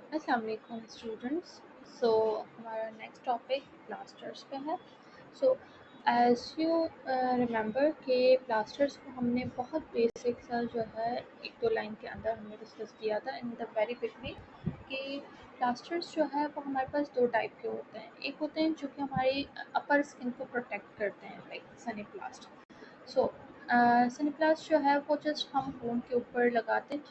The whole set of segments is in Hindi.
अस्सलाम वालेकुम स्टूडेंट्स। सो हमारा नेक्स्ट टॉपिक प्लास्टर्स पे है। सो एज यू रिमेंबर कि प्लास्टर्स को हमने बहुत बेसिक सा जो है एक दो लाइन के अंदर हमने डिस्कस किया था इन द वेरी बिगनिंग कि प्लास्टर्स जो है वो हमारे पास दो टाइप के होते हैं। एक होते हैं जो कि हमारी अपर स्किन को प्रोटेक्ट करते हैं लाइक सनीप्लास्ट। सो सनप्लास्ट जो है वो जस्ट हम फ़ोन के ऊपर लगाते हैं,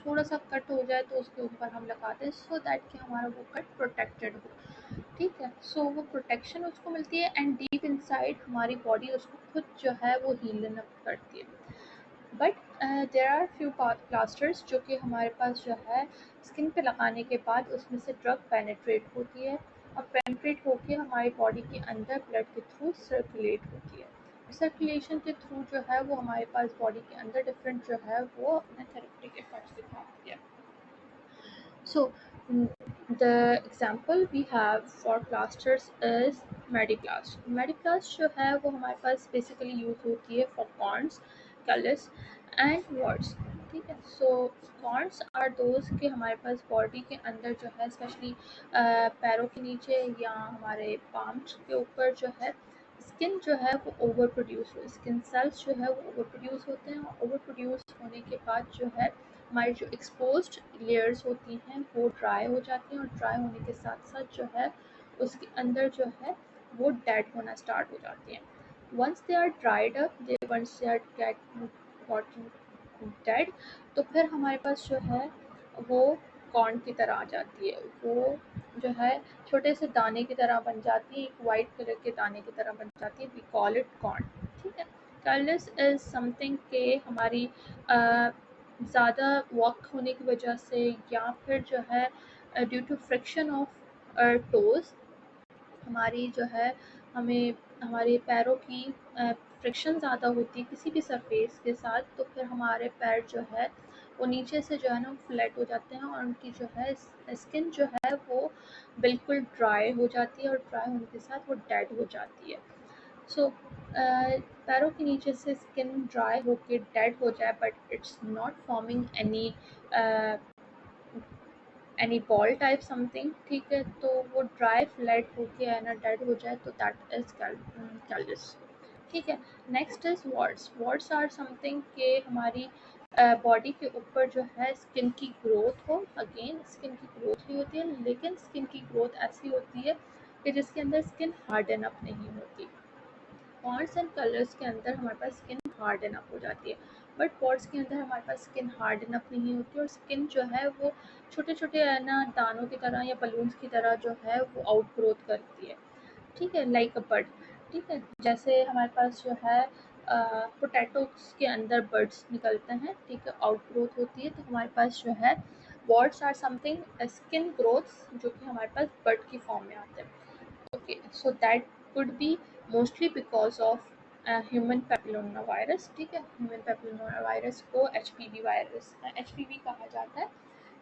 थोड़ा सा कट हो जाए तो उसके ऊपर हम लगाते हैं सो दैट कि हमारा वो कट प्रोटेक्टेड हो। ठीक है, सो वो प्रोटेक्शन उसको मिलती है एंड डीप इनसाइड हमारी बॉडी उसको खुद जो है वो हीलन अप करती है। But there are few plasters जो कि हमारे पास जो है स्किन पे लगाने के बाद उसमें से ड्रग पेनिट्रेट होती है और पेनिट्रेट होके हमारी बॉडी के अंदर ब्लड के थ्रू सर्कुलेट होती है। सर्कुलेशन के थ्रू जो है वो हमारे पास बॉडी के अंदर डिफरेंट जो है वो अपने थेरेप्यूटिक इफेक्ट्स दिखाती है। So, the example we have for plasters is Mediplast. Mediplast जो है वो हमारे पास basically यूज़ होती है for corns, callus and warts. ठीक है, so corns are those कि हमारे पास बॉडी के अंदर जो है स्पेशली पैरों के नीचे या हमारे पाम्स के ऊपर जो है स्किन जो है वो ओवर प्रोड्यूस हो, स्किन सेल्स जो है वो ओवर प्रोड्यूस होते हैं और ओवर प्रोड्यूस होने के बाद जो है हमारी जो एक्सपोज्ड लेयर्स होती हैं वो ड्राई हो जाती हैं और ड्राई होने के साथ साथ जो है उसके अंदर जो है वो डेड होना स्टार्ट हो जाती हैं। Once they are dried up they once they are gotten dead तो फिर हमारे पास जो है वो कॉर्न की तरह आ जाती है, वो जो है छोटे से दाने की तरह बन जाती है, एक वाइट कलर के दाने की तरह बन जाती है। We call it corn. ठीक है, कलर्स इज समथिंग के हमारी ज़्यादा वॉक होने की वजह से या फिर जो है due to friction of toes हमारी जो है हमें हमारे पैरों की फ्रिक्शन ज़्यादा होती है किसी भी सरफेस के साथ तो फिर हमारे पैर जो है वो नीचे से जो है ना फ्लैट हो जाते हैं और उनकी जो है स्किन जो है वो बिल्कुल ड्राई हो जाती है और ड्राई होने के साथ वो डेड हो जाती है। सो पैरों के नीचे से स्किन ड्राई होके डेड हो जाए but it's not forming any ball type something. ठीक है, तो वो ड्राई फ्लैट होके है ना डेड हो जाए तो दैट इज कैल्विस। ठीक है, next is warts. Warts are something के हमारी बॉडी के ऊपर जो है स्किन की ग्रोथ हो। अगेन स्किन की ग्रोथ ही होती है लेकिन स्किन की ग्रोथ ऐसी होती है कि जिसके अंदर स्किन हार्डन अप नहीं होती। पॉन्ड्स एंड कलर्स के अंदर हमारे पास स्किन हार्डन अप हो जाती है बट पॉट्स के अंदर हमारे पास स्किन हार्डन अप नहीं होती और स्किन जो है वो छोटे छोटे है ना दानों की तरह या बलून्स की तरह जो है वो आउट ग्रोथ करती है। ठीक है, लाइक अ बर्ड। ठीक है, जैसे हमारे पास जो है पोटैटोस के अंदर बर्ड्स निकलते हैं, ठीक है, आउट ग्रोथ होती है तो हमारे पास जो है warts are something skin growths जो कि हमारे पास बर्ड की फॉर्म में आते हैं। Okay, so that could be mostly because of human papilloma virus. ठीक है, ह्यूमन पेपिलोमा वायरस को एचपीवी वायरस एचपीवी कहा जाता है।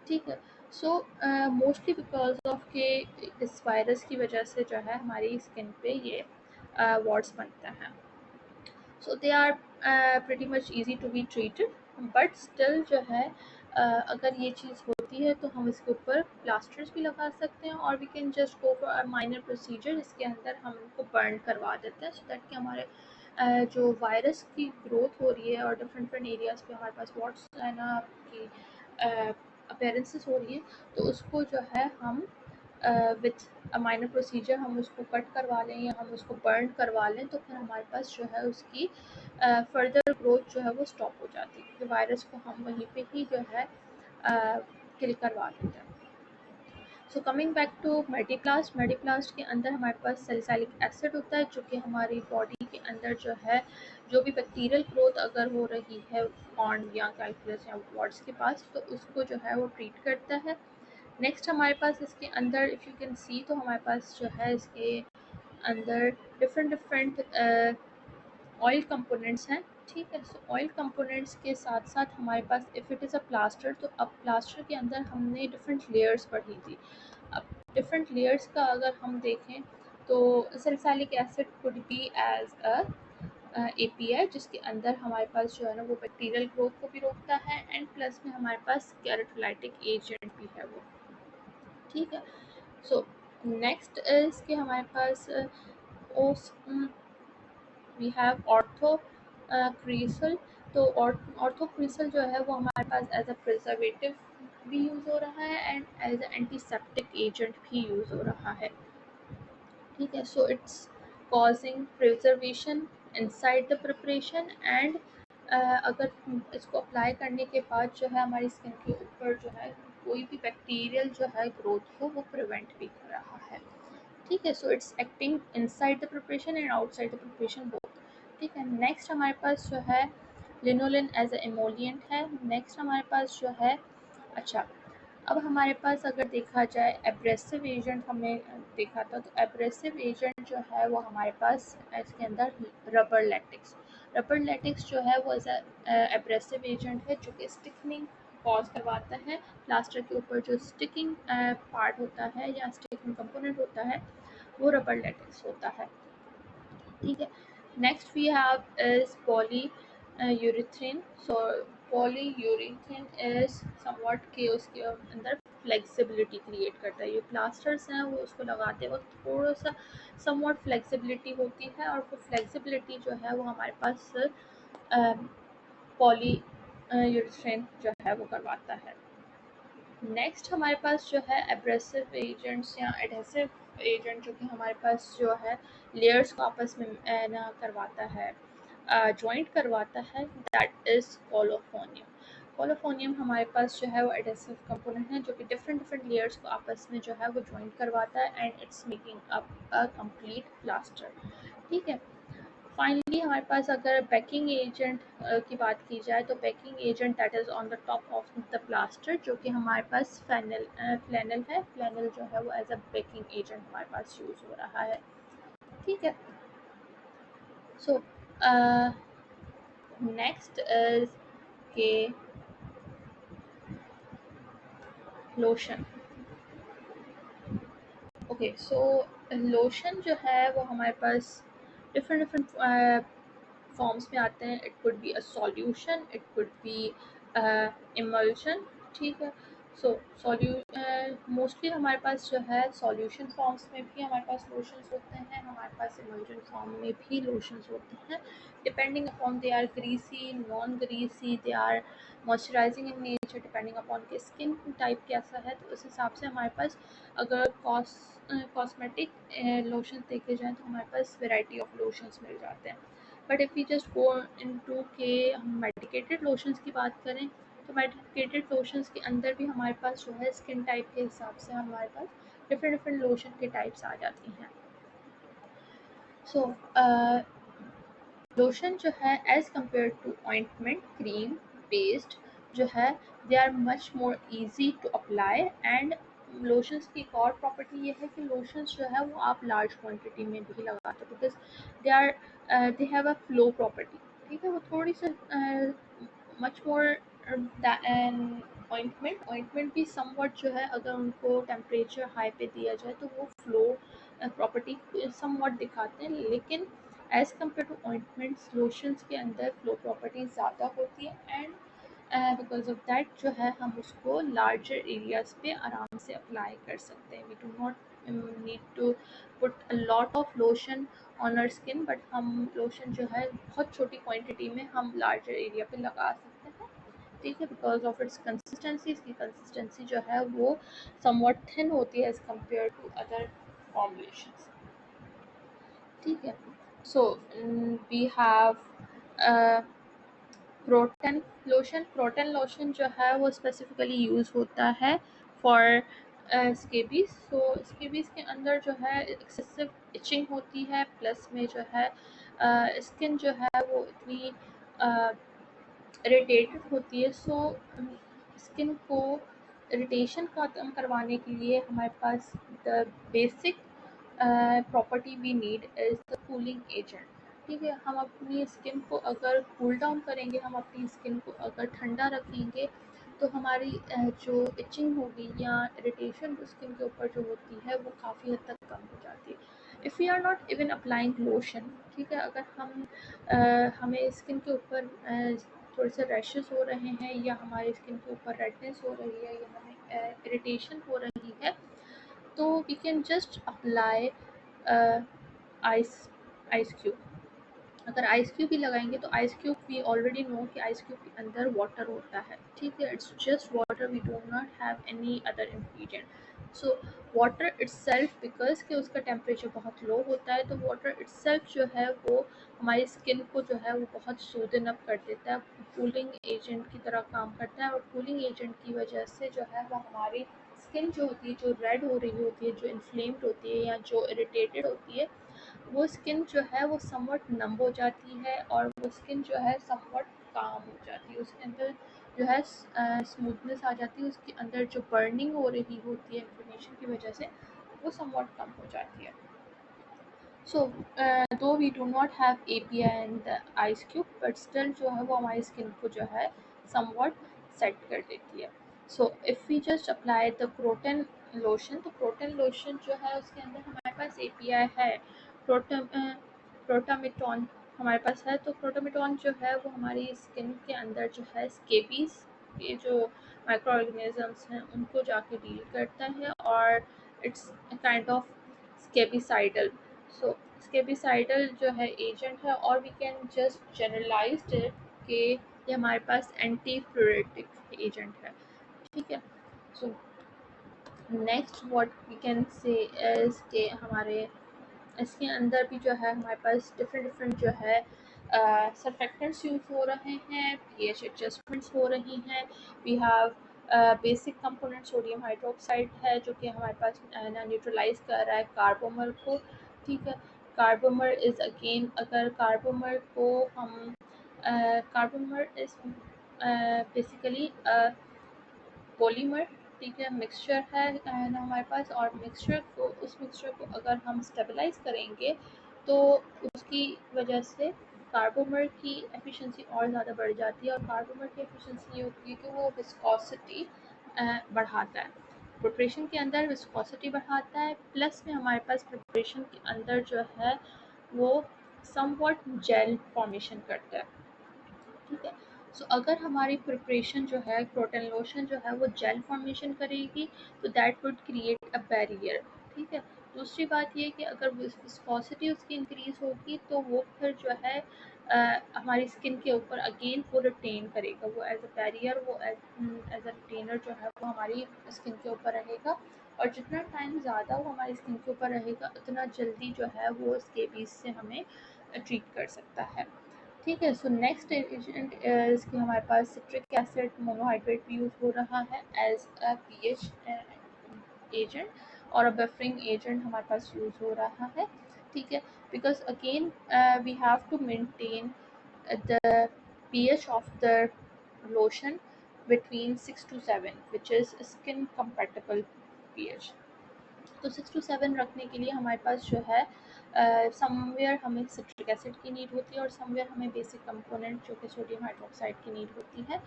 ठीक है, सो मोस्टली बिकॉज ऑफ के इस वायरस की वजह से जो है हमारी स्किन पे ये वॉर्ड्स बनते हैं। So they are pretty much easy to be treated but still जो है अगर ये चीज़ होती है तो हम इसके ऊपर प्लास्टर्स भी लगा सकते हैं और we can just go for a minor procedure जिसके अंदर हम उनको बर्न करवा देते हैं सो दैट कि हमारे जो वायरस की ग्रोथ हो रही है और डिफरेंट डिफरेंट एरियाज़ पे हमारे पास वॉट्स है ना की अपेरेंसेस हो रही है तो उसको जो है हम विथ अ माइनर प्रोसीजर हम उसको कट करवा लें या हम उसको बर्न करवा लें तो फिर हमारे पास जो है उसकी फर्दर ग्रोथ जो है वो स्टॉप हो जाती है क्योंकि वायरस को हम वहीं पे ही जो है किल करवा देते हैं। सो कमिंग बैक टू मेडिप्लास्ट के अंदर हमारे पास सैलिसाइलिक एसिड होता है जो कि हमारी बॉडी के अंदर जो है जो भी बैक्टीरियल ग्रोथ अगर हो रही है कॉर्न या कैल्कुलस या वॉट्स के पास तो उसको जो है वो ट्रीट करता है। नेक्स्ट हमारे पास इसके अंदर इफ़ यू कैन सी तो हमारे पास जो है इसके अंदर डिफरेंट डिफरेंट ऑयल कंपोनेंट्स हैं। ठीक है, सो ऑयल कंपोनेंट्स के साथ साथ हमारे पास if it is a plaster तो अब प्लास्टर के अंदर हमने डिफरेंट लेयर्स पढ़ी थी। अब डिफरेंट लेयर्स का अगर हम देखें तो salicylic acid could be as a API जिसके अंदर हमारे पास जो है ना वो बैक्टीरियल ग्रोथ को भी रोकता है एंड प्लस में हमारे पास कैरेटोलाइटिक एजेंट भी है वो। ठीक है। सो नेक्स्ट इज कि हमारे पास ओस वी हैव ऑर्थो क्रीसल। तो ऑर्थोक्रीसल जो है वो हमारे पास एज अ प्रिजर्वेटिव भी यूज़ हो रहा है and as a antiseptic agent भी यूज़ हो रहा है। ठीक है। So it's causing preservation inside the preparation and अगर इसको अप्लाई करने के बाद जो है हमारी स्किन के ऊपर जो है कोई भी बैक्टीरियल जो है ग्रोथ को वो प्रिवेंट भी कर रहा है। ठीक है। So it's acting inside the preparation and outside the preparation both. ठीक है। नेक्स्ट हमारे पास जो है लिनोलिन एज ए एमोलियंट है। नेक्स्ट हमारे पास जो है अच्छा, अब हमारे पास अगर देखा जाए एब्रेसिव एजेंट हमने देखा था, तो एब्रेसिव एजेंट जो है वो हमारे पास इसके अंदर रबर लैटेक्स। रबर लैटेक्स जो है वो एज एब्रेसिव एजेंट है जो कि स्टिकनिंग कॉज करवाता है। प्लास्टर के ऊपर जो स्टिकिंग पार्ट होता है या स्टिकिंग कंपोनेंट होता है वो रबर लैटेक्स होता है। ठीक है। Next we have is polyurethane. So polyurethane is somewhat के उसके अंदर फ्लेक्सिबिलिटी क्रिएट करता है। ये प्लास्टर्स हैं वो उसको लगाते वक्त थोड़ा सा समवॉट फ्लेक्सिबिलिटी होती है और वो फ्लेक्सिबिलिटी जो है वो हमारे पास पॉली यूरिथ्रिन जो है वो करवाता है। नेक्स्ट हमारे पास जो है एब्रेसिव एजेंट्स या एडहेसिव एजेंट जो कि हमारे पास जो है लेयर्स को आपस में ना करवाता है, जॉइंट करवाता है, दैट इज़ कोलोफोनियम। कोलोफोनियम हमारे पास जो है वो एडहेसिव कंपोनेंट है जो कि डिफरेंट डिफरेंट लेयर्स को आपस में जो है वो जॉइंट करवाता है and it's making up a complete plaster. ठीक है। फाइनली हमारे पास अगर बेकिंग एजेंट की बात की जाए तो baking agent that is on the top of the plaster जो कि हमारे पास फ्लैनल है। फ्लैनल जो है वो एज अ बेकिंग एजेंट हमारे पास यूज़ हो रहा है। ठीक है। सो नेक्स्ट इज के लोशन। ओके। सो लोशन जो है वो हमारे पास डिफरेंट डिफरेंट फॉर्म्स में आते हैं। It could be a solution, it could be emulsion. ठीक है। सो मोस्टली हमारे पास जो है सॉल्यूशन फॉर्म्स में भी हमारे पास लोशंस होते हैं, हमारे पास इमल्शन फॉर्म में भी लोशंस होते हैं। Depending upon they are greasy, non greasy, they are moisturising in nature, depending upon के स्किन टाइप कैसा है तो उस हिसाब से हमारे पास अगर कॉस्मेटिक लोशंस देखे जाएँ तो हमारे पास वैरायटी ऑफ लोशंस मिल जाते हैं। But if we just go into के हम मेडिकेटेड लोशंस की बात करें तो मेडिकेटेड लोशंस के अंदर भी हमारे पास जो है स्किन टाइप के हिसाब से हमारे पास डिफरेंट डिफरेंट लोशन के टाइप्स आ जाती हैं। सो लोशन जो है as compare to ointment, cream, paste जो है they are much more easy to apply and lotions की एक और प्रॉपर्टी ये है कि लोशंस जो है वो आप लार्ज क्वांटिटी में भी लगाते हो because they have a flow property. ठीक है। वो थोड़ी see much more than ointment भी समवट जो है अगर उनको टेम्परेचर हाई पे दिया जाए तो वो फ्लो प्रॉपर्टी समवट दिखाते हैं, लेकिन as compare to ointments lotions के अंदर फ्लो प्रॉपर्टी ज़्यादा होती है एंड बिकॉज ऑफ दैट जो है हम उसको लार्जर एरियाज़ पे आराम से अप्लाई कर सकते हैं। We do not need to put a lot of lotion on our skin, but हम लोशन जो है बहुत छोटी क्वांटिटी में हम लार्जर एरिया पे लगा सकते हैं। ठीक है। बिकॉज ऑफ इट्स कंसिस्टेंसी, इसकी कंसिस्टेंसी जो है वो समवट थिन होती है as compare to other formulations. ठीक है। So we have proton lotion जो है वो स्पेसिफिकली यूज़ होता है फॉर स्केबीज। सो स्केबीज के अंदर जो है एक्सेसिव इचिंग होती है, प्लस में जो है स्किन जो है वो इतनी इरिटेटेड होती है। सो स्किन को इरिटेशन ख़त्म करवाने के लिए हमारे पास the basic property we need is the cooling agent. ठीक है। हम अपनी स्किन को अगर कूल डाउन करेंगे, हम अपनी स्किन को अगर ठंडा रखेंगे तो हमारी जो इचिंग होगी या इरिटेशन स्किन के ऊपर जो होती है वो काफ़ी हद तक कम हो जाती है। If we are not even applying lotion, ठीक है, अगर हम हमें स्किन के ऊपर थोड़े से रैशेस हो रहे हैं या हमारी स्किन के ऊपर रेडनेस हो रही है या हमें इरिटेशन हो रही है तो we can just apply ice ice cube. अगर आइस क्यूब भी लगाएंगे तो ice cube we already know कि आइस क्यूब के अंदर वाटर होता है, ठीक है, it's just water, we do not have any other ingredient. So water itself, because कि उसका टेम्परेचर बहुत लो होता है, तो वाटर इट्सेल्फ जो है वो हमारी स्किन को जो है वो बहुत सूदन अप कर देता है, कूलिंग एजेंट की तरह काम करता है। और कूलिंग एजेंट की वजह से जो है वो हमारी स्किन जो होती है, जो रेड हो रही होती है, जो इन्फ्लेम्ड होती है या जो इरिटेटेड होती है, वो स्किन जो है वो समवट नम हो जाती है और वो स्किन जो है समवट काम हो जाती है, उसके अंदर जो है स्मूथनेस आ जाती है, उसके अंदर जो बर्निंग हो रही होती है इन्फ्लेमेशन की वजह से, वो समवट कम हो जाती है। So, though we do not have API and the ice cube, but still जो है वो हमारी स्किन को जो है somewhat set कर देती है। So, if we just apply the Croton lotion, तो Croton lotion जो है उसके अंदर हमारे पास API है, Protamidone हमारे पास है। तो Protamidone जो है वो हमारी स्किन के अंदर जो है स्केबीज, ये जो माइक्रो ऑर्गेनिजम्स हैं उनको जाके डील करता है, और it's kind of scabicidal. So scabicidal जो है एजेंट है, और we can just generalise it कि ये हमारे पास एंटी प्यूरेटिक एजेंट है, ठीक है। So next what we can say is के हमारे इसके अंदर भी जो है हमारे पास डिफरेंट डिफरेंट जो है सरफेक्टेंट्स यूज़ हो रहे हैं, पीएच एडजस्टमेंट्स हो रही हैं। We have basic component sodium hydroxide है जो कि हमारे पास न्यूट्रलाइज कर रहा है कार्बोमर को, ठीक है। कार्बोमर इज़ अगेन, अगर कार्बोमर को हम कार्बोमर इज़ बेसिकली पॉलीमर, ठीक है, मिक्सचर है ना हमारे पास, और मिक्सचर को, उस मिक्सचर को अगर हम स्टेबलाइज करेंगे तो उसकी वजह से कार्बोमर की एफिशिएंसी और ज़्यादा बढ़ जाती है। और कार्बोमर की एफिशिएंसी ये होती है कि वो विस्कोसिटी बढ़ाता है, प्रिपरेशन के अंदर विस्कोसिटी बढ़ाता है, प्लस में हमारे पास प्रिपरेशन के अंदर जो है वो समवॉट जेल फॉर्मेशन करता है, ठीक है। सो अगर हमारी प्रिपरेशन जो है क्रोटन लोशन जो है वो जेल फॉर्मेशन करेगी तो that would create a barrier, ठीक है। दूसरी बात ये कि अगर विस्कोसिटी उसकी इंक्रीज होगी तो वो फिर जो है हमारी स्किन के ऊपर अगेन वो रिटेन करेगा, वो एज अ बैरियर, वो एज अ रिटेनर जो है वो हमारी स्किन के ऊपर रहेगा, और जितना टाइम ज़्यादा वो हमारी स्किन के ऊपर रहेगा उतना जल्दी जो है वो स्केबीज से हमें ट्रीट कर सकता है, ठीक है। सो नेक्स्ट एजेंट इज़ कि हमारे पास सिट्रिक एसिड मोनोहाइड्रेट भी यूज़ हो रहा है एज अ पीएच एजेंट, और अ बफरिंग एजेंट हमारे पास यूज़ हो रहा है, ठीक है। Because again we have to maintain the pH of the lotion between 6 to 7, which is skin compatible pH। तो 6 to 7 रखने के लिए हमारे पास जो है समवेयर हमें सिट्रिक एसिड की नीड होती है, और समवेयर हमें बेसिक कंपोनेंट जो कि सोडियम हाइड्रोक्साइड की नीड होती है।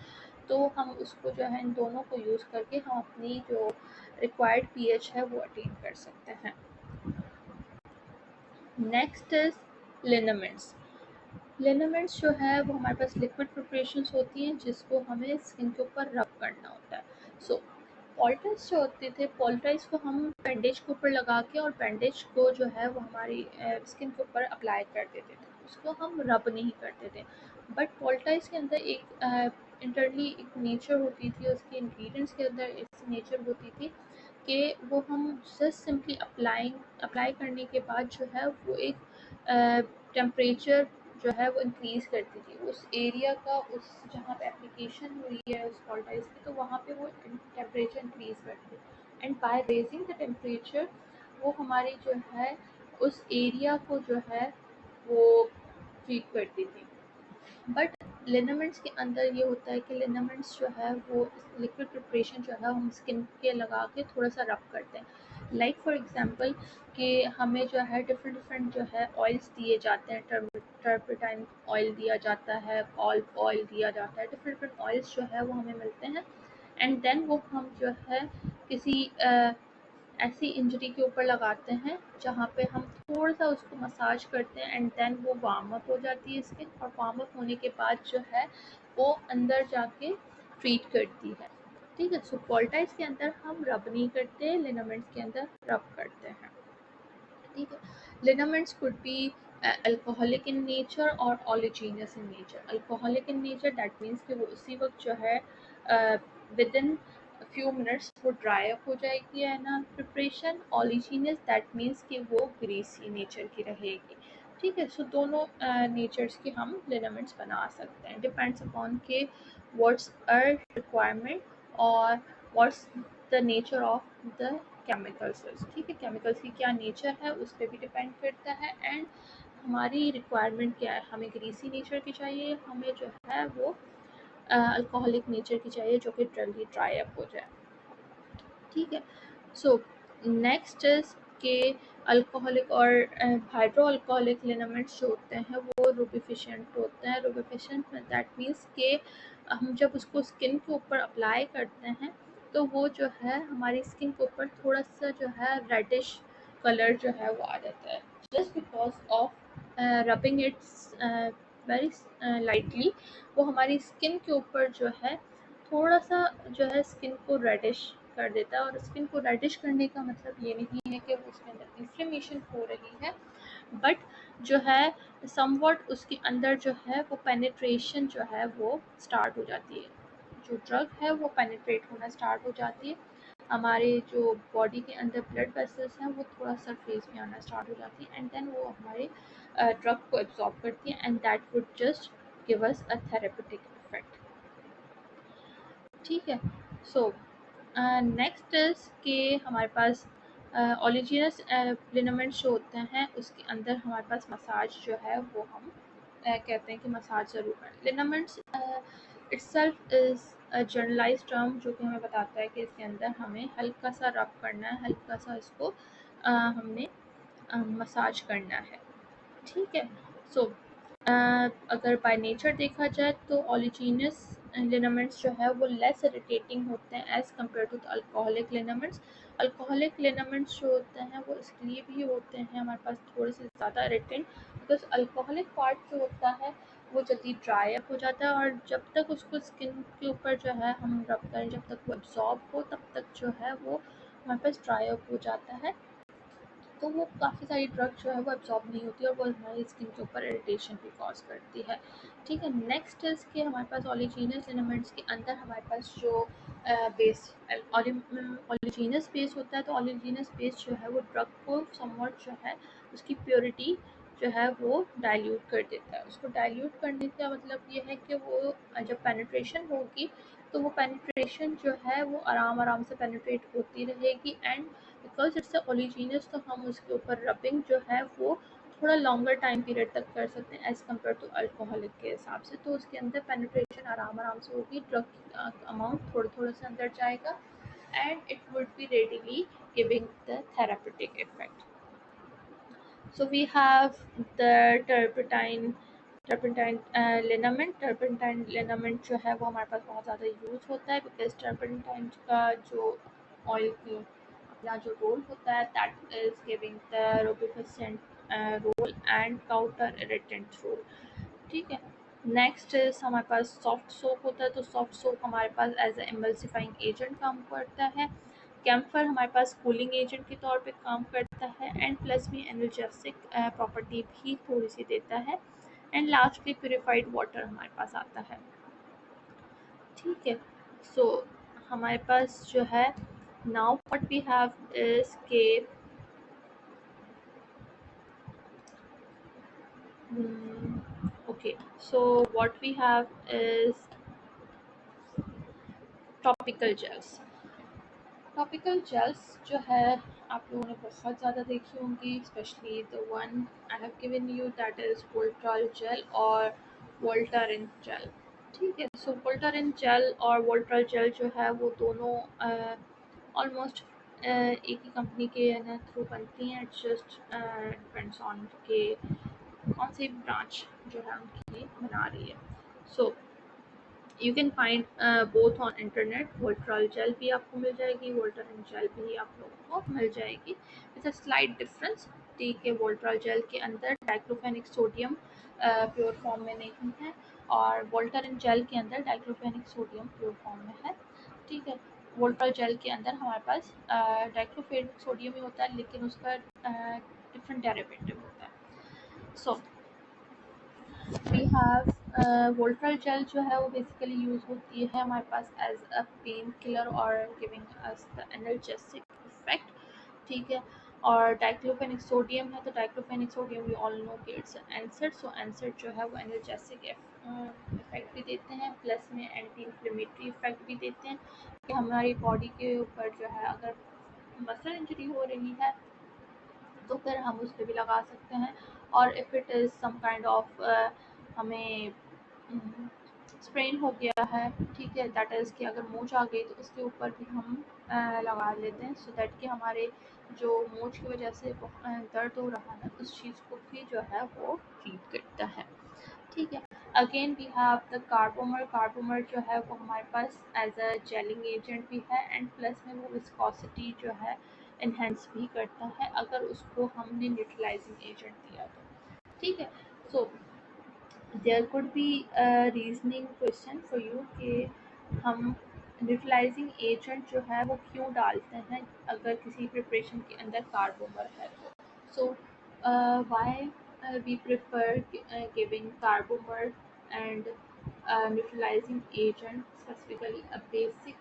तो हम उसको जो है इन दोनों को यूज़ करके हम अपनी जो रिक्वायर्ड पीएच है वो अटेन कर सकते हैं। Next is लिनामेंट्स। लिनामेंट्स जो है वो हमारे पास लिक्विड प्रिपरेशंस होती हैं जिसको हमें स्किन के ऊपर रब करना होता है। सो पॉल्टाइज जो होते थे, पॉल्टाइज को हम बैंडेज के ऊपर लगा के और बैंडेज को जो है वो हमारी स्किन के ऊपर अप्लाई कर देते थे, उसको हम रब नहीं करते थे। बट पॉल्टाइज के अंदर एक इंटरनली एक नेचर होती थी, उसके इंग्रेडिएंट्स के अंदर एक नेचर होती थी कि वो हम जस्ट सिंपली अप्लाई करने के बाद जो है वो एक टेम्परेचर जो है वो इंक्रीज़ करती थी उस एरिया का, उस जहाँ पे एप्लीकेशन हुई है उस पॉल्टाइज की, तो वहाँ पे वो टेम्परेचर इंक्रीज़ करती थी, and by raising the temperature वो हमारी जो है उस एरिया को जो है वो ट्रीट करती थी। बट लिनामेंट्स के अंदर ये होता है कि लिनामेंट्स जो है वो लिक्विड प्रिपरेशन जो है हम स्किन के लगा के थोड़ा सा रब करते हैं। लाइक फॉर एग्जांपल कि हमें जो है डिफरेंट डिफरेंट जो है ऑयल्स दिए जाते हैं, टर्पेटाइन ऑयल दिया जाता है, ऑलिव ऑयल दिया जाता है, डिफरेंट डिफरेंट ऑयल्स जो है वो हमें मिलते हैं, एंड देन वो हम जो है किसी ऐसी इंजरी के ऊपर लगाते हैं जहाँ पे हम थोड़ा सा उसको मसाज करते हैं, एंड देन वो वार्म अप हो जाती है स्किन, और वार्म अप होने के बाद जो है वो अंदर जाके ट्रीट करती है। ठीक है। सो पोल्टाइज के अंदर हम रब नहीं करते, लिनामेंट्स के अंदर रब करते हैं। ठीक है। Liniments could be alcoholic in nature और oleaginous in nature. Alcoholic in nature that means कि वो उसी वक्त जो है विद इन फ्यू मिनट्स वो ड्राई अप हो जाएगी है ना प्रिपरेशन। ओलिजिनस दैट मीन्स कि वो ग्रीसी नेचर की रहेगी। ठीक है। सो दोनों नेचर्स के हम लिनामेंट्स बना सकते हैं, डिपेंड्स अपॉन के व्हाट्स आर रिक्वायरमेंट और what's the nature of the chemicals. ठीक है, केमिकल्स की क्या नेचर है उस पर भी डिपेंड करता है, एंड हमारी रिक्वायरमेंट क्या है, हमें ग्रीसी नेचर की चाहिए, हमें जो है वो अल्कोहलिक नेचर की चाहिए जो कि जल्दी ड्राई अप हो जाए। ठीक है। सो नेक्स्ट इज के अल्कोहलिक और हाइड्रो अल्कोहलिक लिनामेंट्स जो होते हैं वो रूबिफिशेंट होते हैं। रूबिफिशेंट दैट मीन्स के हम जब उसको स्किन के ऊपर अप्लाई करते हैं तो वो जो है हमारी स्किन के ऊपर थोड़ा सा जो है रेडिश कलर जो है वो आ जाता है, just because of rubbing it's very lightly. वो हमारी स्किन के ऊपर जो है थोड़ा सा जो है स्किन को रेडिश कर देता है, और स्किन को रेडिश करने का मतलब ये नहीं है कि वो उसके अंदर इन्फ्लेमेशन हो रही है, बट जो है समवट उसके अंदर जो है वो पेनिट्रेशन जो है वो स्टार्ट हो जाती है। जो ड्रग है वो पेनिट्रेट होना स्टार्ट हो जाती है, हमारे जो बॉडी के अंदर ब्लड वेसल्स हैं वो थोड़ा सरफेस में आना स्टार्ट हो जाती है, एंड देन वो हमारे ड्रग को एब्जॉर्ब करती है, and that would just give us a therapeutic effect. ठीक है। सो नेक्स्ट इज कि हमारे पास ओलिजिनस लिनामेंट्स जो होते हैं उसके अंदर हमारे पास मसाज जो है वो हम कहते हैं कि मसाज ज़रूर करें। Liniments itself is a generalise term जो कि हमें बताता है कि इसके अंदर हमें हल्का सा रब करना है, हल्का सा इसको हमने मसाज करना है। ठीक है। सो अगर बाय नेचर देखा जाए तो ओलिजिनस लिनामेंट्स जो है वो लेस इरिटेटिंग होते हैं as compare to the alcoholic liniments. Alcoholic liniments जो होते हैं वो इसलिए भी होते हैं हमारे पास थोड़े से ज़्यादा इरिटेंट, बिकॉज अल्कोहलिक पार्ट जो होता है वो जल्दी ड्राई अप हो जाता है, और जब तक उसको स्किन के ऊपर जो है हम रब करें, जब तक वो एब्जॉर्ब हो तब तक जो है वो हमारे पास ड्राई अप हो जाता है, तो वो काफ़ी सारी ड्रग जो है वो एब्जॉर्ब नहीं होती और वो हमारी स्किन के ऊपर इरिटेशन भी कॉज करती है। ठीक है। नेक्स्ट इज़ कि हमारे पास ओलिजिनस लिनामेंट्स के अंदर हमारे पास जो बेस ओलिजिनस बेस होता है, तो ओलिजिनस बेस जो है वो ड्रग को समवट जो है उसकी प्योरिटी जो है वो डाइल्यूट कर देता है। उसको डाइल्यूट करने का मतलब ये है कि वो जब पेनिट्रेशन होगी तो वो पेनिट्रेशन जो है वो आराम आराम से पेनिट्रेट होती रहेगी, एंड बिकॉज इट्स ओलिजिनस तो हम उसके ऊपर रबिंग जो है वो थोड़ा लॉन्गर टाइम पीरियड तक कर सकते हैं as compare to alcoholic K हिसाब से। तो उसके अंदर पेनिट्रेशन आराम आराम से होगी, ड्रग अमाउंट थोड़े थोड़े से अंदर जाएगा, and it would be readily giving the therapeutic effect. So we have the turpentine liniment. Turpentine liniment जो है वो हमारे पास बहुत ज़्यादा यूज़ होता है, बिकॉज टर्पेंटाइन का जो ऑयल की अपना जो रोल होता है that is giving the rubefacient role and counter irritant role. ठीक है। नेक्स्ट इज हमारे पास सॉफ्ट सोप होता है, तो सॉफ्ट सोप हमारे पास एज ए एमल्सिफाइंग एजेंट काम करता है। कैम्फर हमारे पास कूलिंग एजेंट के तौर पे काम करता है, एंड प्लस में एनर्जेटिक प्रॉपर्टी भी थोड़ी सी देता है, एंड लास्टली प्योरीफाइड वाटर हमारे पास आता है। ठीक है। सो हमारे पास जो है now what we have is के okay, so what we have is topical gels. Topical gels जो है आप लोगों ने बहुत ज़्यादा देखी होंगी, specially the one I have given you that is Voltrol gel और वोल्टारिन जेल। ठीक है। सो वोल्टारिन जेल और वोल्ट्रॉल जेल जो है वो दोनों ऑलमोस्ट एक ही कंपनी के ना थ्रू बनती हैं। इट्स जस्ट डिपेंड्स ऑन के कौन सी ब्रांच जो है उनकी बना रही है। So you can find both on internet. Voltrol gel भी आपको मिल जाएगी, वोल्टारिन जेल भी आप लोगों को मिल जाएगी, इट्स अ स्लाइट डिफरेंस। ठीक है। वोल्ट्रॉल जेल के अंदर डाइक्लोफेनिक सोडियम प्योर फॉर्म में नहीं है, और वोल्टारिन जेल के अंदर डाइक्लोफेनिक सोडियम प्योर फॉर्म में है। ठीक है। वोल्ट्रॉल जेल के अंदर हमारे पास डाइक्लोफेनिक सोडियम ही होता है, लेकिन उसका डिफरेंट डेरिवेटिव होता है। So we have Voltrol gel जो है वो बेसिकली यूज़ होती है हमारे पास एज अ पेन किलर और giving us the energetic effect, ठीक है। और डाइक्लोफेनिक सोडियम है, तो diclofenac sodium we all know कि इट्स एनसेड, सो एनसेड जो है वो एनर्जेटिक इफेक्ट भी देते हैं, प्लस में एंटी इन्फ्लेमेटरी इफेक्ट भी देते हैं कि हमारी बॉडी के ऊपर जो है अगर मसल इंजरी हो रही है तो फिर हम उस पर भी लगा सकते हैं। और if it is some kind of हमें स्प्रेन हो गया है, ठीक है, दैट इज़ कि अगर मोच आ गई तो उसके ऊपर भी हम लगा लेते हैं, सो दैट कि हमारे जो मोच की वजह से दर्द हो रहा है उस चीज़ को भी जो है वो ट्रीट करता है, ठीक है। Again we have the carbomer. Carbomer जो है वो हमारे पास एज अ जेलिंग एजेंट भी है, एंड प्लस में वो विस्कोसिटी जो है इन्हेंस भी करता है अगर उसको हमने न्यूट्रलाइजिंग एजेंट दिया तो, ठीक है। So there could be a reasoning question for you कि हम न्यूट्रलाइजिंग एजेंट जो है वो क्यों डालते हैं अगर किसी प्रिपरेशन के अंदर कार्बोमर है तो। सो Y we prefer giving carbomer and neutralizing agent, specifically a basic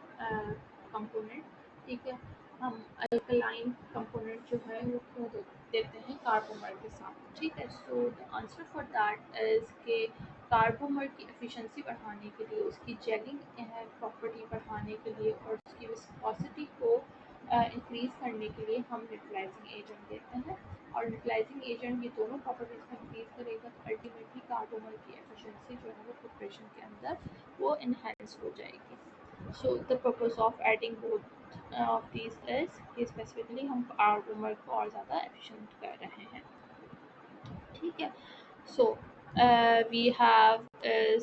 component, ठीक है। हम अल्कलाइन कंपोनेंट जो है वो क्यों देते हैं कार्बोमर के साथ, ठीक है। So the answer for that is के कार्बोमर की एफिशिएंसी बढ़ाने के लिए, उसकी जेलिंग प्रॉपर्टी बढ़ाने के लिए और उसकी विस्कोसिटी को इंक्रीज़ करने के लिए हम न्यूट्रलाइजिंग एजेंट देते हैं। और न्यूट्रलाइजिंग एजेंट ये दोनों प्रॉपर्टीज़ को इंक्रीज़ करेगा तो अल्टीमेटली कार्बोमर की एफिशिएंसी जो है वो प्रिपरेशन के अंदर वो इन्हेंस हो जाएगी। So the purpose of adding both of these is कि स्पेसिफिकली हम कार्बोमर को और ज़्यादा एफिशिएंट कर रहे हैं, ठीक है। So we have is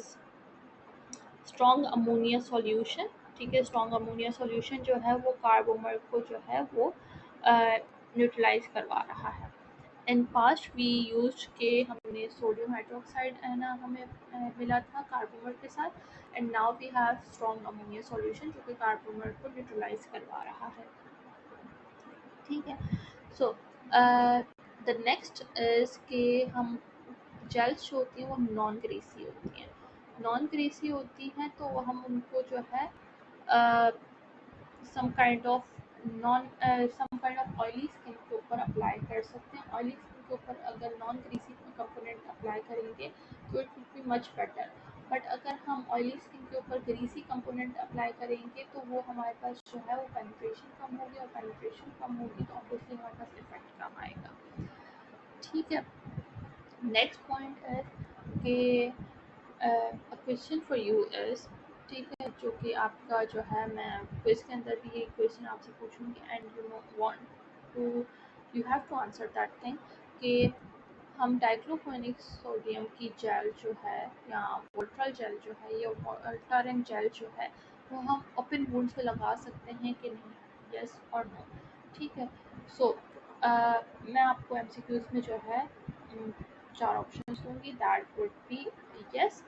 strong ammonia solution, ठीक है। स्ट्रॉन्ग अमोनिया सॉल्यूशन जो है वो कार्बोमर को जो है वो न्यूट्रलाइज करवा रहा है। इन पास्ट वी यूज के हमने सोडियम हाइड्रोक्साइड है ना हमें मिला था कार्बोमर के साथ, and now we have strong ammonia solution जो कि कार्बोमर को न्यूट्रलाइज करवा रहा है, ठीक है। सो द नेक्स्ट इज़ कि हम जेल्स जो होती हैं वो नॉन ग्रीसी होती हैं। नॉन ग्रीसी होती हैं तो हम उनको जो है some kind of oily skin के ऊपर अप्लाई कर सकते हैं। ऑयली स्किन के ऊपर अगर नॉन ग्रीसी कंपोनेंट अप्लाई करेंगे तो it will be much better, but अगर हम ऑयली स्किन के ऊपर ग्रीसी कंपोनेंट अप्लाई करेंगे तो वो हमारे पास जो है वो पेनिट्रेशन कम होगी, और पेनिट्रेशन कम होगी तो ऑब्वियसली हमारे पास इफेक्ट कम आएगा, ठीक है। नेक्स्ट पॉइंट है कि क्वेश्चन फॉर यू इज़, ठीक है, जो कि आपका जो है मैं क्विज के अंदर भी ये क्वेश्चन आपसे पूछूंगी and you know want to you have to answer that thing कि हम डाइक्लोफेनिक सोडियम की जेल जो है या वोल्ट्रॉल जेल जो है या वोल्टारेन जेल जो है वो हम ओपन वुंड्स पे लगा सकते हैं कि नहीं, यस और नो, ठीक है। सो मैं आपको एमसीक्यूज में जो है 4 ऑप्शंस दूंगी, that would be yes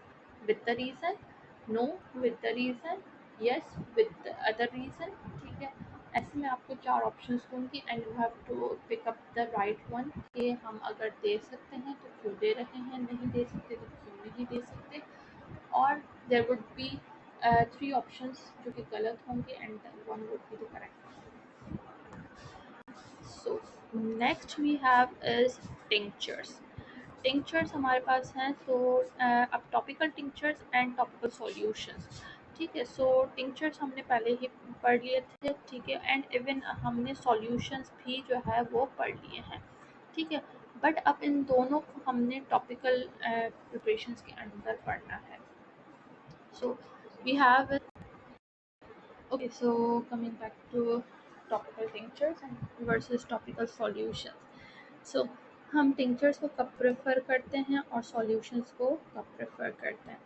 with the reason, no with the reason, yes with the other reason, ठीक है। ऐसे मैं आपको 4 ऑप्शंस दूंगी and you have to pick up the right one कि हम अगर दे सकते हैं तो क्यों दे रहे हैं, नहीं दे सकते तो क्यों नहीं दे सकते, और देयर वुड बी 3 ऑप्शंस जो कि गलत होंगे and one would be the correct one. So next we have is tinctures. Tinctures हमारे पास हैं, तो अब topical tinctures and topical solutions, ठीक है। सो टिंक्चर्स हमने पहले ही पढ़ लिए थे, ठीक है, एंड इवन हमने सॉल्यूशंस भी जो है वो पढ़ लिए हैं, ठीक है। बट अब इन दोनों को हमने टॉपिकल प्रिपरेशंस के अंदर पढ़ना है। So we have okay, so coming back to topical tinctures and versus topical solutions. So हम टिंक्चर्स को कब प्रेफर करते हैं और सॉल्यूशंस को कब प्रेफर करते हैं।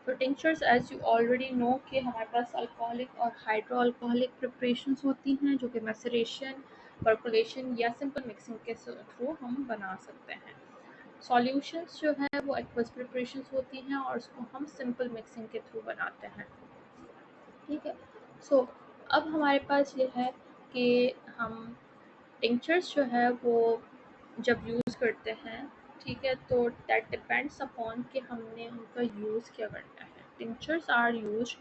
तो tinctures as you already know कि हमारे पास अल्कोहलिक और हाइड्रो अल्कोहलिक प्रिपरेशंस होती हैं जो कि मैसरेशन, पर्कुलेशन या सिंपल मिक्सिंग के थ्रू हम बना सकते हैं। सॉल्यूशंस जो है वो एक्वस प्रिपरेशंस होती हैं और उसको हम सिंपल मिक्सिंग के थ्रू बनाते हैं, ठीक है। सो अब हमारे पास ये है कि हम टिंचर्स जो है वो जब यूज़ करते हैं, ठीक है, तो दैट डिपेंड्स अपॉन कि हमने उनका यूज़ क्या करना है। टिंचर्स आर यूज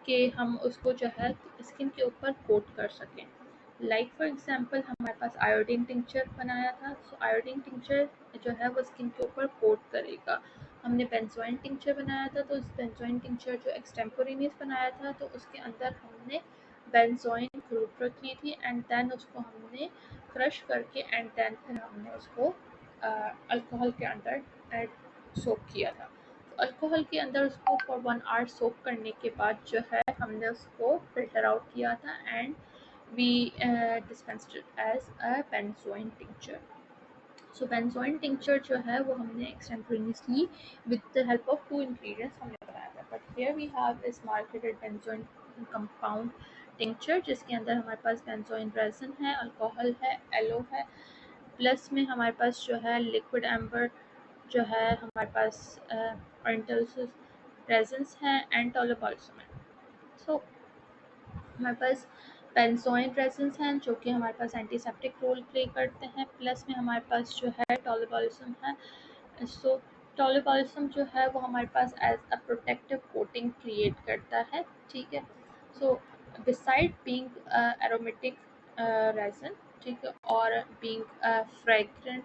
कि हम उसको जो है स्किन के ऊपर कोट कर सकें। लाइक फॉर एग्जांपल हमारे पास आयोडीन टिंचर बनाया था, सो आयोडीन टिंचर जो है वो स्किन के ऊपर कोट करेगा। हमने बेंजोइन टिंचर बनाया था, तो उस बेंजोइन टिंचर जो एक्सटेम्पोरेनियस बनाया था, तो उसके अंदर हमने बेंजोइन ग्रुप रखी थी एंड देन उसको हमने क्रश करके एंड देन फिर हमने उसको अल्कोहल के अंदर सोक किया था। तो अल्कोहल के अंदर उसको फॉर 1 आवर सोक करने के बाद जो है हमने उसको फिल्टर आउट किया था and we dispensed it as a benzoin tincture. So benzoin tincture जो है वो हमने extemporaneously with the help of 2 ingredients हमने बनाया था, but here we have this marketed benzoin compound tincture जिसके अंदर हमारे पास बेंजोइन रेजिन है, अल्कोहल है, एलो है, प्लस में हमारे पास जो है लिक्विड एम्बर जो है हमारे पास ओरिएंटल्स रेजिन्स हैं एंड टोलोबाल्सम है। सो हमारे पास बेंजोइन रेजिन्स हैं जो कि हमारे पास एंटीसेप्टिक रोल प्ले करते हैं, प्लस में हमारे पास जो है टोलोबाल्सम है। सो टोलोबाल्सम जो है वो हमारे पास as a protective coating create करता है, ठीक है। So beside being aromatic resin, ठीक है, और बीइंग फ्रेग्रेंट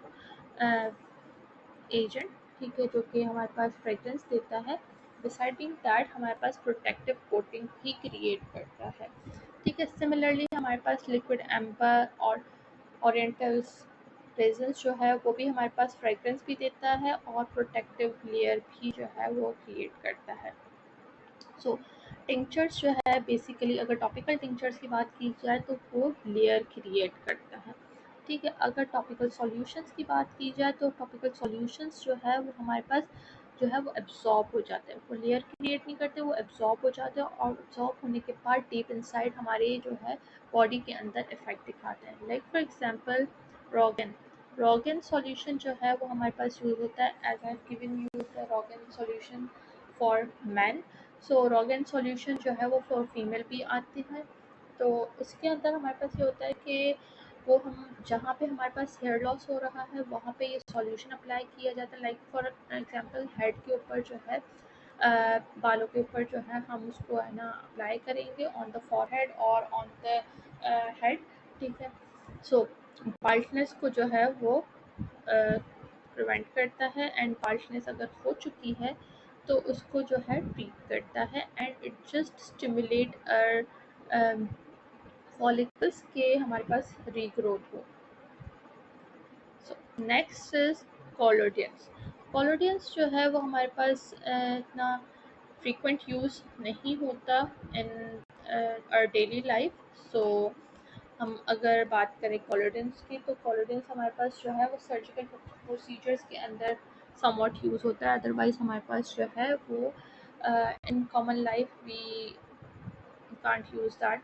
एजेंट, ठीक है, जो कि हमारे पास फ्रेग्रेंस देता है, बिसाइड बीइंग दैट हमारे पास प्रोटेक्टिव कोटिंग भी क्रिएट करता है, ठीक है। सिमिलरली हमारे पास लिक्विड एम्बर और ओरिएंटल्स रेजिन्स जो है वो भी हमारे पास फ्रेग्रेंस भी देता है और प्रोटेक्टिव लेयर भी जो है वो क्रिएट करता है। सो टिंचर्स जो है बेसिकली अगर टॉपिकल टिंचर्स की बात की जाए तो वो लेयर क्रिएट करता है, ठीक है। अगर टॉपिकल सॉल्यूशंस की बात की जाए तो टॉपिकल सॉल्यूशंस जो है वो हमारे पास जो है वो एब्जॉर्ब हो जाते हैं, वो लेयर क्रिएट नहीं करते, वो एब्जॉर्ब हो जाते हैं और एब्जॉर्ब होने के बाद डीप इनसाइड हमारे जो है बॉडी के अंदर इफेक्ट दिखाते हैं। लाइक फॉर एग्जांपल रोगन, रोगन सॉल्यूशन जो है वो हमारे पास यूज होता है as I given you the rogan solution for man. So rogan solution जो है वो फॉर फीमेल भी आती है। तो उसके अंदर हमारे पास ये होता है कि वो हम जहाँ पे हमारे पास हेयर लॉस हो रहा है वहाँ पे ये सॉल्यूशन अप्लाई किया जाता है। लाइक फॉर एग्जांपल हेड के ऊपर जो है बालों के ऊपर जो है हम उसको है ना अप्लाई करेंगे ऑन द फॉरहेड और ऑन द हेड, ठीक है। सो बाल्टनेस को जो है वो प्रिवेंट करता है एंड बाल्टनेस अगर हो चुकी है तो उसको जो है ट्रीट करता है and it just stimulate follicles के हमारे पास रीग्रोथ हो। So next is कोलोडियंस। कोलोडियंस जो है वो हमारे पास इतना फ्रीक्वेंट यूज़ नहीं होता इन आवर डेली लाइफ। सो हम अगर बात करें कोलोडेंस की तो कोलोडेंस हमारे पास जो है वो सर्जिकल प्रोसीजर्स के अंदर समवॉट यूज़ होता है, अदरवाइज हमारे पास जो है वो in common life we can't use that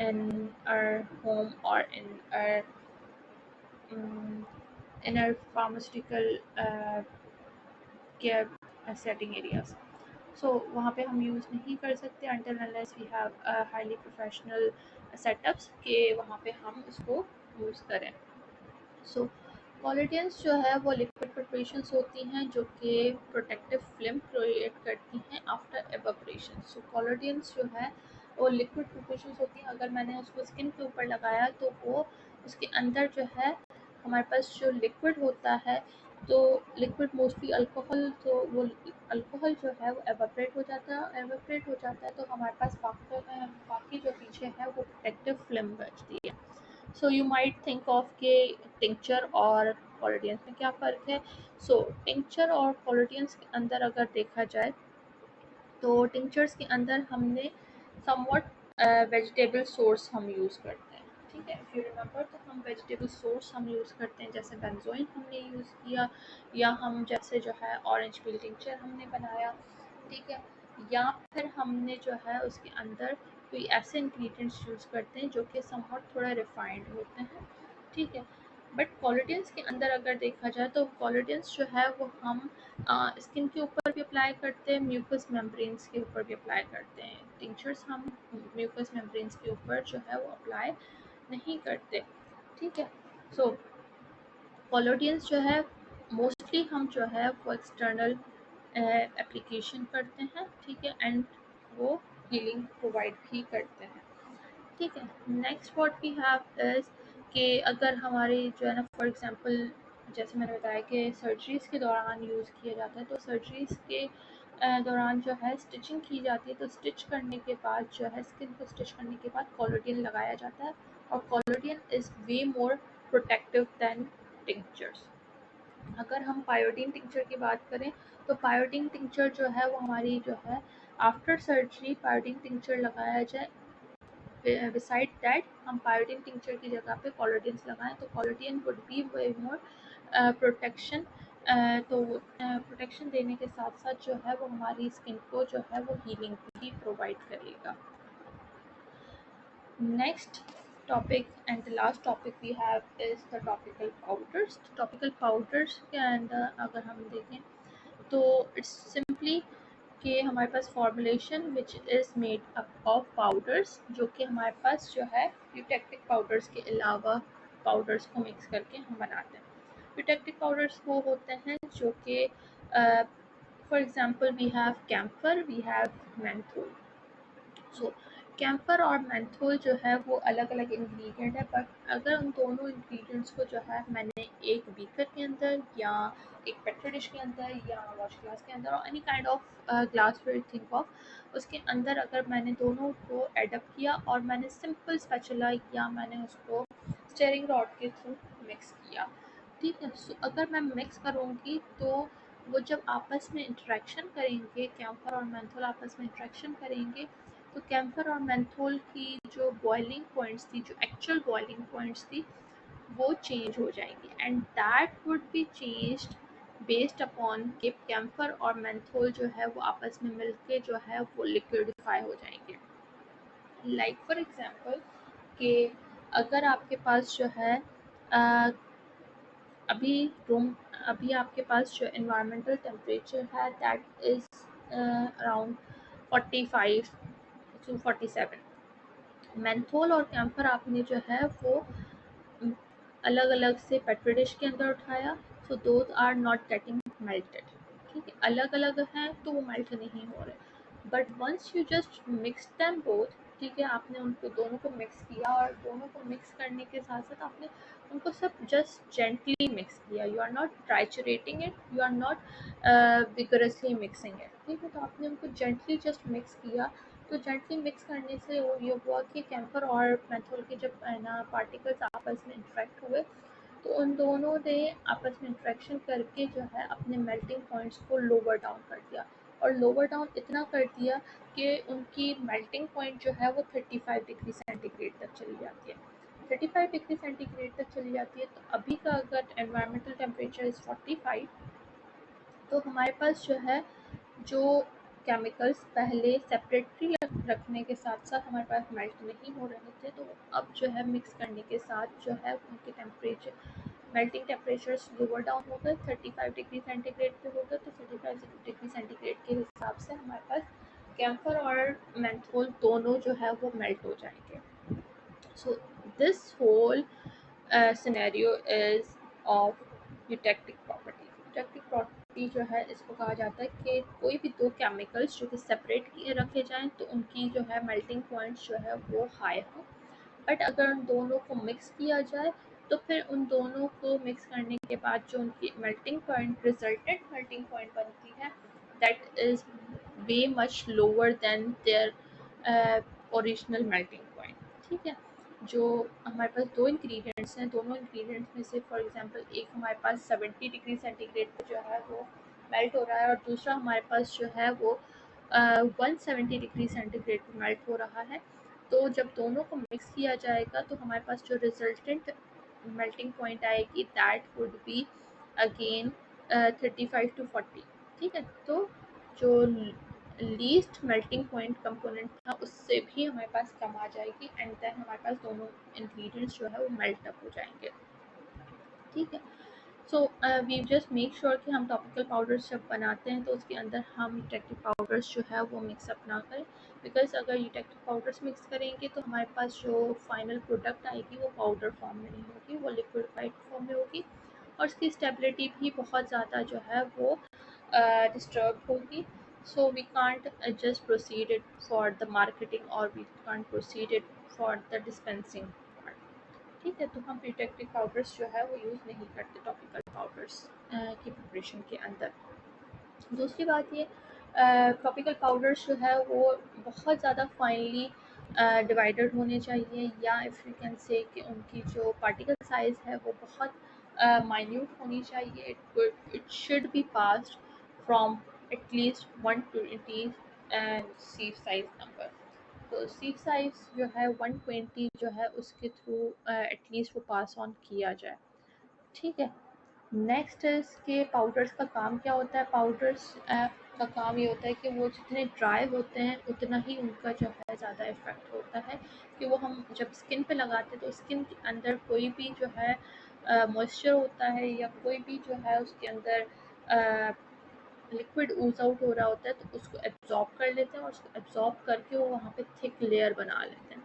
in our home और in our pharmaceutical care setting areas. So वहाँ पे हम यूज़ नहीं कर सकते until unless we have highly professional setups के वहाँ पे हम उसको यूज़ करें। सो कोलेडियंस जो है वो लिक्विड प्रिपरेशंस होती हैं जो कि प्रोटेक्टिव फिल्म क्रिएट करती हैं आफ्टर एवापोरेशन। सो कोलेडियंस जो है वो लिक्विड प्रिपरेशंस होती हैं, अगर मैंने उसको स्किन के ऊपर लगाया तो वो उसके अंदर जो है हमारे पास जो लिक्विड होता है, तो लिक्विड मोस्टली अल्कोहल, तो वो अल्कोहल जो है वो एवापोरेट हो जाता है, एवापोरेट हो जाता है तो हमारे पास बाकी जो पीछे है वो प्रोटेक्टिव फिल्म बचती है। So you might think of के टिंचर और कोलेडियंस में क्या फ़र्क है। सो टिंचर और कोलेडियंस के अंदर अगर देखा जाए तो टिंचर्स के अंदर हमने समवट वेजिटेबल सोर्स हम यूज़ करते हैं, ठीक है। इफ़ यू रिमेंबर तो हम वेजिटेबल सोर्स हम यूज़ करते हैं, जैसे बेंजोइन हमने यूज़ किया, या हम जैसे जो है ऑरेंज पील टिंचर हमने बनाया, ठीक है, या फिर हमने जो है उसके अंदर कोई ऐसे इंग्रेडिएंट्स यूज़ करते हैं जो कि समवट थोड़ा रिफाइंड होते हैं, ठीक है। बट कोलेडियंस के अंदर अगर देखा जाए तो कोलेडियंस जो है वो हम स्किन के ऊपर भी अप्लाई करते हैं, म्यूकस मेम्ब्रेन्स के ऊपर भी अप्लाई करते हैं, टिंचर्स हम म्यूकस मेम्ब्रेन्स के ऊपर जो है वो अप्लाई नहीं करते, ठीक है। सो कोलोडियंस जो है मोस्टली हम जो है वो एक्सटर्नल एप्लीकेशन करते हैं, ठीक है, एंड वो हीलिंग प्रोवाइड भी करते हैं, ठीक है। Next what we have is कि अगर हमारी जो है ना फॉर एग्जांपल जैसे मैंने बताया कि सर्जरीज़ के दौरान यूज़ किया जाता है, तो सर्जरीज़ के दौरान जो है स्टिचिंग की जाती है, तो स्टिच करने के बाद जो है स्किन को स्टिच करने के बाद कोलोडियन लगाया जाता है, और collodion is way more protective than tinctures. अगर हम पायोडीन टिंचर की बात करें, तो पायोडीन टिंचर जो है वो हमारी जो है आफ्टर सर्जरी पायोडीन टिंचर लगाया जाए, बिसाइड दैट हम पायोडीन टिंचर की जगह पे कोलोडियंस लगाएं, तो collodion would be way more protection, तो प्रोटेक्शन देने के साथ साथ जो है वो हमारी स्किन को जो है वो हीलिंग भी प्रोवाइड करेगा। Next topic and the last topic we have is the topical powders. Topical powders के अंदर अगर हम देखें तो it's simply कि हमारे पास formulation which is made up of powders, जो कि हमारे पास जो है eutectic powders के अलावा powders को mix करके हम बनाते हैं। eutectic powders वो होते हैं जो कि for example we have camphor, we have menthol. सो कैम्फर और मेंथोल जो है वो अलग अलग इंग्रेडिएंट है, बट अगर उन दोनों इंग्रेडिएंट्स को जो है मैंने एक बीकर के अंदर या एक पेट्री डिश के अंदर या वॉश ग्लास के अंदर और any kind of glass will think of उसके अंदर अगर मैंने दोनों को एडअप किया और मैंने सिंपल स्पैचुला या मैंने उसको स्टेयरिंग रॉड के थ्रू मिक्स किया, ठीक है। सो अगर मैं मिक्स करूँगी तो वो जब आपस में इंटरेक्शन करेंगे, कैम्फर और मेंथोल आपस में इंटरेक्शन करेंगे, तो कैम्फर और मेंथोल की जो बॉइलिंग पॉइंट्स थी, जो एक्चुअल बॉइलिंग पॉइंट्स थी, वो चेंज हो जाएंगी, and that would be changed based upon कि कैम्फर और मेंथोल जो है वो आपस में मिलके जो है वो लिक्विडिफाई हो जाएंगे। लाइक फॉर एग्जांपल कि अगर आपके पास जो है अभी आपके पास जो एनवायरमेंटल टेम्परेचर है that is around 45 to 47। Menthol और कैम्फर आपने जो है वो अलग अलग से पेट्री डिश के अंदर उठाया, so those are not getting melted, ठीक है, अलग अलग हैं तो वो मेल्ट नहीं हो रहे, but once you just mix them both, ठीक है, आपने उनको दोनों को मिक्स किया और दोनों को मिक्स करने के साथ साथ आपने उनको सब जस्ट जेंटली मिक्स किया, you are not triturating it, you are not vigorously mixing it, ठीक है, तो आपने उनको जेंटली जस्ट मिक्स किया। तो जेंटली मिक्स करने से ये हुआ कि कैम्फर और मेंथोल के जब ना पार्टिकल्स आपस में इंटरेक्ट हुए, तो उन दोनों ने आपस में इंटरेक्शन करके जो है अपने मेल्टिंग पॉइंट्स को लोअर डाउन कर दिया, और लोअर डाउन इतना कर दिया कि उनकी मेल्टिंग पॉइंट जो है वो 35 डिग्री सेंटीग्रेड तक चली जाती है। 35 डिग्री सेंटीग्रेड तक चली जाती है, तो अभी का अगर एनवायरमेंटल टेम्परेचर इज़ 45, तो हमारे पास जो है जो केमिकल्स पहले सेपरेटली रखने के साथ साथ हमारे पास मेल्ट नहीं हो रहे थे, तो अब जो है मिक्स करने के साथ जो है उनके temperature melting temperature lower down हो गए, 35 डिग्री सेंटीग्रेड पे हो गए, तो 35 डिग्री सेंटीग्रेड के हिसाब से हमारे पास कैम्फर और मेंथोल दोनों जो है वो मेल्ट हो जाएंगे। So this whole scenario is of eutectic property. Eutectic property जो है इसको कहा जाता है कि कोई भी दो केमिकल्स जो कि सेपरेट किए रखे जाएं तो उनकी जो है मेल्टिंग पॉइंट्स जो है वो हाई हो, बट अगर उन दोनों को मिक्स किया जाए तो फिर उन दोनों को मिक्स करने के बाद जो उनकी melting point resultant melting point बनती है that is way much lower than their original melting point, ठीक है। जो हमारे पास दो इंग्रेडिएंट्स हैं, दोनों इंग्रेडिएंट्स में से फॉर एग्जांपल एक हमारे पास 70 डिग्री सेंटीग्रेड पे जो है वो मेल्ट हो रहा है और दूसरा हमारे पास जो है वो 170 डिग्री सेंटीग्रेड पे मेल्ट हो रहा है, तो जब दोनों को मिक्स किया जाएगा तो हमारे पास जो रिजल्टेंट मेल्टिंग पॉइंट आएगी that would be again 35 to 40, ठीक है। तो जो लीस्ट मेल्टिंग पॉइंट कंपोनेंट था उससे भी हमारे पास कम आ जाएगी, एंड देन हमारे पास दोनों इंग्रेडिएंट्स जो है वो मेल्ट अप हो जाएंगे, ठीक है। So we just make sure कि हम टॉपिकल पाउडर्स जब बनाते हैं तो उसके अंदर हम यूटेक्टिव पाउडर्स जो है वो मिक्सअप ना करें, बिकॉज अगर यूटेक्टिव पाउडर्स मिक्स करेंगे तो हमारे पास जो फाइनल प्रोडक्ट आएगी वो पाउडर फॉर्म में नहीं होगी, वो लिक्विडिफाइड फॉर्म में होगी और उसकी स्टेबिलिटी भी बहुत ज़्यादा जो है वो डिस्टर्ब होगी. So we can't just proceed it for the marketing और we can't proceed it for the dispensing. ठीक है, तो हम प्रोटेक्टिव पाउडर्स जो है वो यूज़ नहीं करते टॉपिकल पाउडर्स की प्रिपरेशन के अंदर. दूसरी बात ये, टॉपिकल पाउडर्स जो है वो बहुत ज़्यादा फाइनली डिवाइडेड होने चाहिए, या इफ़ यू कैन से कि उनकी जो पार्टिकल साइज़ है वो बहुत माइन्यूट होनी चाहिए. It should be passed from at least 120 sieve size number. तो सीव साइज जो है 120 जो है उसके थ्रू एटलीस्ट वो पास ऑन किया जाए. ठीक है. नेक्स्ट इसके पाउडर्स का काम क्या होता है. पाउडर्स का काम ये होता है कि वो जितने ड्राई होते हैं उतना ही उनका जो है ज़्यादा इफ़ेक्ट होता है, कि वो हम जब स्किन पे लगाते हैं तो स्किन के अंदर कोई भी जो है मॉइस्चर होता है या कोई भी जो है उसके अंदर लिक्विड ऊज आउट हो रहा होता है तो उसको एब्जॉर्ब कर लेते हैं और उसको एब्जॉर्ब करके वो वहाँ पे थिक लेयर बना लेते हैं.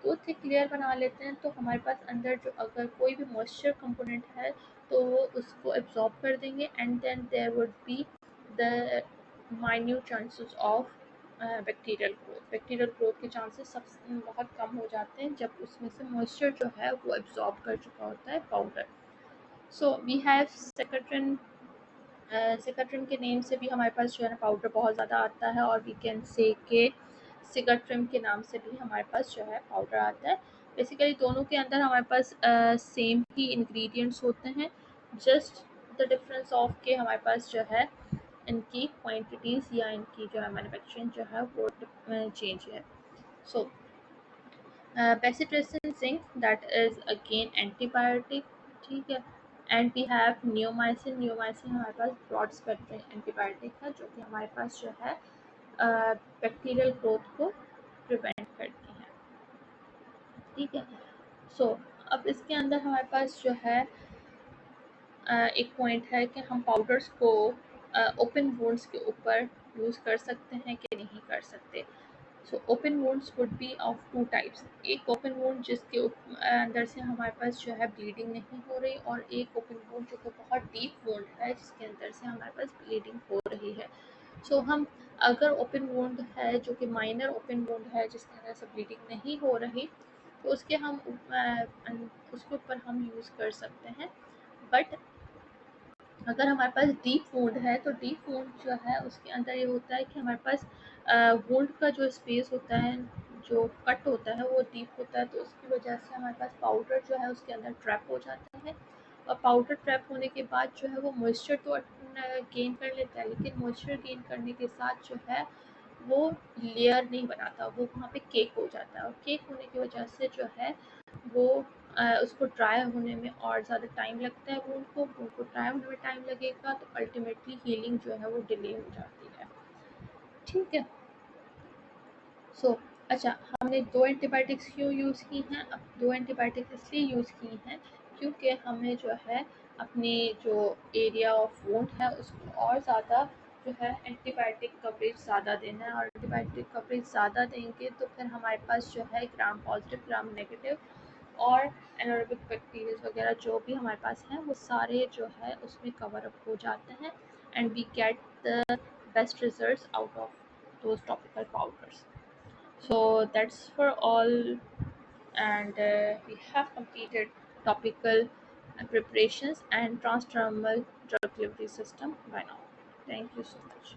तो थिक लेयर बना लेते हैं तो हमारे पास अंदर जो अगर कोई भी मॉइस्चर कंपोनेंट है तो वो उसको एब्जॉर्ब कर देंगे and then there would be the minute chances of bacterial growth. Bacterial growth के चांसेस सब बहुत कम हो जाते हैं जब उसमें से मॉइस्चर जो है वो एब्जॉर्ब कर चुका होता है powder. So we have secretin. Cicatrin के नेम से भी हमारे पास जो है ना पाउडर बहुत ज़्यादा आता है, और वी कैन से के सिकाट्रिम के नाम से भी हमारे पास जो है पाउडर आता है. बेसिकली दोनों के अंदर हमारे पास सेम ही इंग्रेडिएंट्स होते हैं, जस्ट द डिफरेंस ऑफ के हमारे पास जो है इनकी क्वांटिटीज़ या इनकी जो है मैन्युफैक्चरिंग जो है वो चेंज है. So bacitracin zinc that is again antibiotic. ठीक है. And we have neomycin. Neomycin हमारे पास ब्रॉड स्पेक्ट्रम एंटीबायोटिक है जो कि हमारे पास जो है बैक्टीरियल ग्रोथ को प्रिवेंट करती है. ठीक है. सो अब इसके अंदर हमारे पास जो है एक पॉइंट है कि हम पाउडर्स को ओपन वुंड्स के ऊपर यूज़ कर सकते हैं कि नहीं कर सकते. So open wounds would be of two types. एक ओपन वुंड जिसके अंदर से हमारे पास जो है ब्लीडिंग नहीं हो रही, और एक ओपन वुंड जो कि बहुत डीप वुंड है जिसके अंदर से हमारे पास ब्लीडिंग हो रही है. सो हम अगर ओपन वुंड है जो कि माइनर ओपन वुंड है जिसके अंदर से ब्लीडिंग नहीं हो रही तो उसके हम उसके ऊपर हम यूज़ कर सकते हैं. बट अगर हमारे पास डीप वुंड है तो डीप वुंड जो है उसके अंदर ये होता है कि हमारे पास वुंड का जो स्पेस होता है जो कट होता है वो डीप होता है, तो उसकी वजह से हमारे पास पाउडर जो है उसके अंदर ट्रैप हो जाता है. और पाउडर ट्रैप होने के बाद जो है वो मॉइस्चर तो गेन कर लेता है, लेकिन मॉइस्चर गेन करने के साथ जो है वो लेयर नहीं बनाता, वो वहाँ पे केक हो जाता है. और केक होने की वजह से जो है वो उसको ड्राई होने में और ज़्यादा टाइम लगता है. वो ड्राई होने में टाइम लगेगा तो अल्टीमेटली हीलिंग जो है वो डिले हो जाती है. ठीक है. सो अच्छा, हमने दो एंटीबायोटिक्स क्यों यूज़ की हैं. अब दो एंटीबायोटिक्स इसलिए यूज़ की हैं क्योंकि हमें जो है अपने जो एरिया ऑफ वुंड है उसको और ज़्यादा जो है एंटीबायोटिक कवरेज ज़्यादा देना है. और एंटीबायोटिक कवरेज ज़्यादा देंगे तो फिर हमारे पास जो है ग्राम पॉजिटिव ग्राम नेगेटिव और एनारोबिक बैक्टीरिया वगैरह जो भी हमारे पास हैं वो सारे जो है उसमें कवर अप हो जाते हैं and we get the best results out of those topical powders. So that's for all, and we have completed topical preparations and transdermal drug delivery system by now. Thank you so much.